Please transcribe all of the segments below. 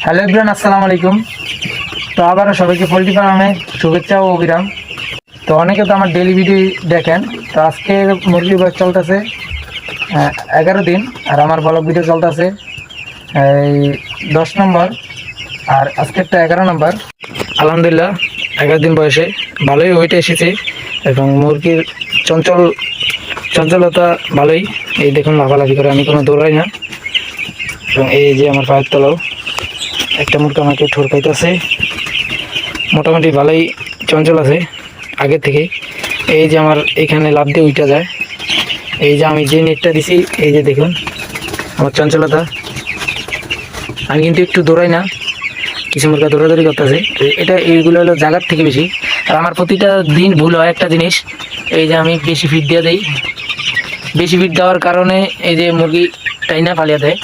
Hello everyone, আসসালামু আলাইকুম। তো আবারও সবাইকে পোল্ট্রি ফার্মে শুভেচ্ছা ও অবিরাম। তো অনেকে তো আমার ডেলি ভিডিও দেখেন। তো আজকে মুরগির বয়স চলতেছে 11 দিন, আর আমার ব্লগ ভিডিও চলতেছে এই 10 নম্বর, আর আজকেরটা 11 নম্বর। আলহামদুলিল্লাহ 11 দিন বয়সে ভালোই ওয়েট এসেছে এবং মুরগির চঞ্চলতা ভালোই। এই দেখুন লাফালাফি করে, আমি কোনো দৌড়াই না। এবং এই যে আমার পায়ের তলাও একটা মুরগি আমাকে ঠোরকাইতেছে, মোটামুটি ভালোই চঞ্চল আছে আগে থেকে। এই যে আমার এখানে লাফ দিয়ে উঠা যায়, এই যে আমি যে নেটটা দিছি, এই যে দেখুন আমার চঞ্চলতা। আমি কিন্তু একটু দৌড়াই না, কিছু মুরগা দৌড়াদৌড়ি করতেছে। এইগুলো হলো জায়গার থেকে বেশি। আর আমার প্রতিটা দিন ভুল হয় একটা জিনিস, এই যে আমি বেশি ফিড দিয়ে দিই। বেশি ফিড দেওয়ার কারণে এই যে মুরগি টাইনা ফালিয়ে দেয়।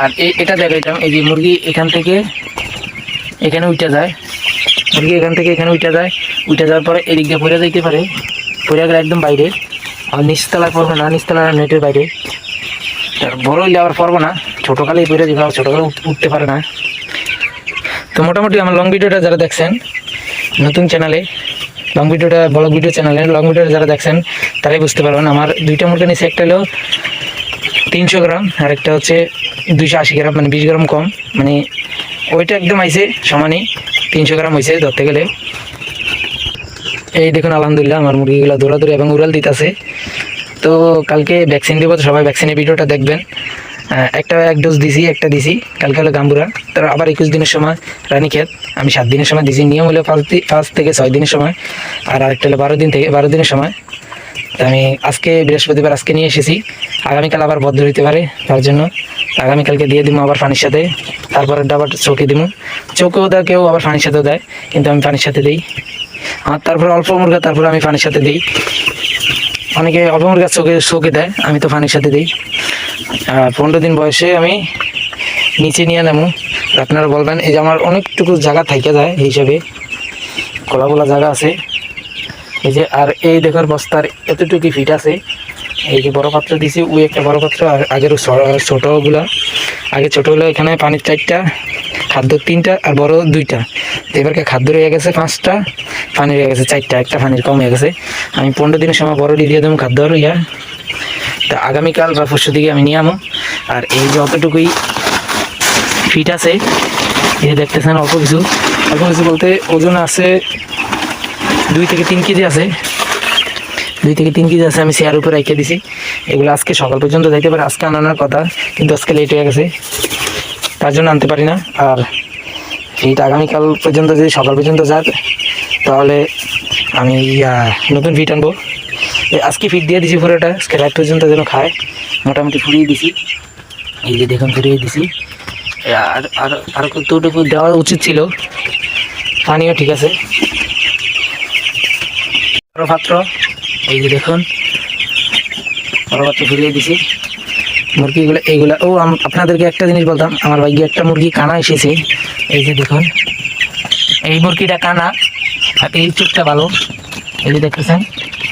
আর এটা দেখাইতাম, এই যে মুরগি এখান থেকে এখানে উঠে যায়, মুরগি এখান থেকে এখানে উঠে যাওয়ার পরে এদিক দিয়ে পড়ে যাইতে পারে, পড়ে গেলে একদম বাইরে। আর নিচতলায় পড়বে না, নিচতলার নেটের বাইরে। বড় হইলে আবার পড়বো না, ছোটোকালেই পড়ে যাবে, ছোটোকালে উঠতে পারে না। তো মোটামুটি আমার লং ভিডিওটা যারা দেখছেন নতুন চ্যানেলে, ব্লগ ভিডিও চ্যানেলে লং ভিডিওটা যারা দেখছেন তারাই বুঝতে পারবেন। আমার দুইটা মুরগি নিচে, একটা হলো 300 গ্রাম আর একটা হচ্ছে 280 গ্রাম, মানে 20 গ্রাম কম। মানে ওইটা একদম আইছে সমানই 300 গ্রাম হয়েছে ধরতে গেলে। এই দেখুন আলহামদুলিল্লাহ আমার মুরগিগুলো দৌড়াদৌড়ি এবং উড়াল দিতেছে। তো কালকে ভ্যাকসিন দেবো, তো সবাই ভ্যাকসিনের ভিডিওটা দেখবেন। এক ডোজ দিছি, একটা দিছি কালকে হলো গাম্বুরা। তার আবার 21 দিনের সময় রানীক্ষেত আমি 7 দিনের সময় দিছি। নিয়ম হলো 5 থেকে 6 দিনের সময়, আর আরেকটা হলো 12 দিনের সময়। তো আমি আজকে বৃহস্পতিবার আজকে নিয়ে এসেছি, আগামীকাল আবার বদ্ধ হইতে পারে, তার জন্য আগামীকালকে দিয়ে দিব আবার পানির সাথে। তারপরে আবার চোখে দিব, চোখেও দেয় কেউ, আবার পানির সাথেও দেয়, কিন্তু আমি পানির সাথে দিই। আর তারপরে অল্প মুরগা, তারপরে আমি পানির সাথে দিই। অনেকে অল্প মুরগা চোখে দেয়, আমি তো পানির সাথে দিই। 15 দিন বয়সে আমি নিচে নিয়ে নেবো। আপনারা বলবেন, এই যে আমার অনেকটুকু জায়গা থেকে যায়, এই হিসাবে খোলা জায়গা আছে। এই যে আর এই দেখার বস্তার এতটুকু ফিট আছে। এই যে বড় পাত্র দিছি, ওই একটা বড় পাত্র, আর আগের ছোটোগুলা, আগে ছোটো হলো এখানে পানির 4টা, খাদ্য 3টা আর বড় 2টা। এবারকে খাদ্য রয়ে গেছে 5টা, পানি রয়ে গেছে 4টা, একটা পানির কম হয়ে গেছে। আমি 15 দিনের সময় বড় দিয়ে দেবো খাদ্য রইয়া। তা আগামীকাল বা পরশু দিকে আমি নিয়ে আমো। আর এই যে অতটুকুই ফিট আছে, এই যে দেখতেছেন, অল্প কিছু বলতে ওজন আছে 2 থেকে 3 কেজি আছে। 2 থেকে 3 কেজি আছে, আমি চেয়ার উপরে রেখে দিছি। এগুলো আজকে সকাল পর্যন্ত যাইতে পারে, আজকে আনানোর কথা, কিন্তু আজকে লেট হয়ে গেছে, তার জন্য আনতে পারি না। আর ফিট আগামীকাল পর্যন্ত যদি সকাল পর্যন্ত যায়, তাহলে আমি নতুন ফিট আনবো। আজকে ফিট দিয়ে দিছি পুরোটা, আজকে রাত পর্যন্ত যেন খায়, মোটামুটি ফুরিয়ে দিছি। এই যে দেখুন ফুরিয়ে দিছি। আর কতটুকু দেওয়া উচিত ছিল, পানিও ঠিক আছে। বড় পাত্র, এই যে দেখুন বড় পাত্র ফিরিয়ে দিছি মুরগিগুলো। এইগুলা আপনাদেরকে একটা জিনিস বলতাম, আমার ভাইকে একটা মুরগি কানা এসেছে। এই যে দেখুন এই মুরগিটা কানা, আর এই চোখটা ভালো। এই যে দেখতেছেন,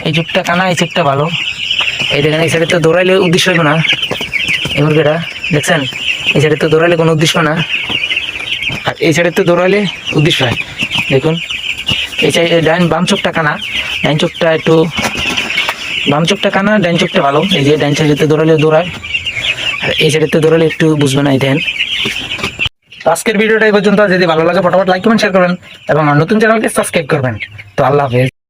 এই চোখটা কানা, এই চোখটা ভালো। এই দেখেন, এই সাইডে তো দৌড়াইলে উদ্দেশ্য হইব না। এই মুরগিটা দেখছেন, এই সাইডে তো দৌড়াইলে কোনো উদ্দেশ্য না, আর এই সাইডে তো দৌড়াইলে উদ্দেশ্য হয়। দেখুন এই সাইড বাম চোখটা কানা, ডাইন চোখটা একটু, বাম চোখটা কানা, ডাইন চোখটা ভালো। এই যে ডাইন সাইডেতে দৌড়ালে দৌড়ায়, আর এই সাইডেতে দৌড়ালে একটু বুঝবে না। এই দেন আজকের ভিডিওটা এই পর্যন্ত। যদি ভালো লাগে ফটাফট লাইক কমেন্ট শেয়ার করবেন এবং নতুন চ্যানেলকে সাবস্ক্রাইব করবেন। তো আল্লাহ হাফেজ।